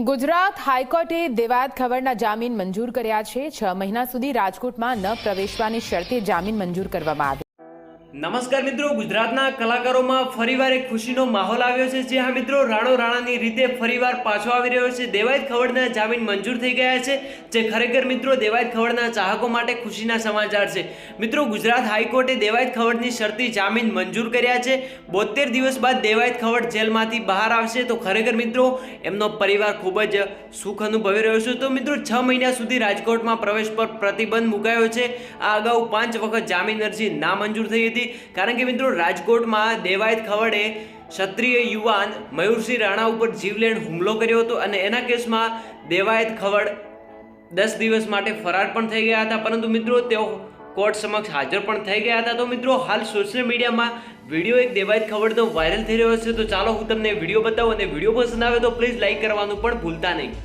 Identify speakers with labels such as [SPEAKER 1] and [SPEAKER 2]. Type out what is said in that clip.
[SPEAKER 1] ગુજરાત હાઈકોર્ટે દેવાયત ખવડના જામીન મંજૂર કર્યા છે। 6 મહિના સુધી રાજકોટમાં ન પ્રવેશવાની શરતે જામીન મંજૂર કરવામાં આવ્યા।
[SPEAKER 2] નમસ્કાર મિત્રો, ગુજરાતના કલાકારોમાં ફરીવાર એક ખુશીનો માહોલ આવ્યો છે। જે હા મિત્રો, રાણો રાણાની રીતે ફરીવાર પાછો આવી રહ્યો છે। દેવાયત ખવડના જામીન મંજૂર થઈ ગયા છે, જે ખરેખર મિત્રો દેવાયત ખવડના ચાહકો માટે ખુશીના સમાચાર છે। મિત્રો, ગુજરાત હાઈકોર્ટે દેવાયત ખવડની શરતી જામીન મંજૂર કર્યા છે। 72 દિવસ બાદ દેવાયત ખવડ જેલમાંથી બહાર આવશે તો ખરેખર મિત્રો એમનો પરિવાર ખૂબ જ સુખ અનુભવી રહ્યો છે। તો મિત્રો 6 મહિના સુધી રાજકોટમાં પ્રવેશ પર પ્રતિબંધ મુકાયો છે। આ અગાઉ 5 વખત જામીન અરજી નામંજૂર થઈ હતી, કારણ કે મિત્રો રાજકોટમાં દેવાયત ખવડે ક્ષત્રિય યુવાન મયુરસિંહ રાણા ઉપર જીવલેણ હુમલો કર્યો હતો અને એના કેસમાં દેવાયત ખવડ 10 દિવસ માટે ફરાર પણ થઈ ગયા હતા, પરંતુ મિત્રો તેઓ કોર્ટ સમક્ષ હાજર પણ થઈ ગયા હતા। તો મિત્રો હાલ સોશિયલ મીડિયામાં વિડીયો એક દેવાયત ખવડનો વાયરલ થઈ રહ્યો છે, તો ચાલો હું તમને વિડીયો બતાવું અને વિડીયો પસંદ આવે તો પ્લીઝ લાઈક કરવાનું પણ ભૂલતા નહીં।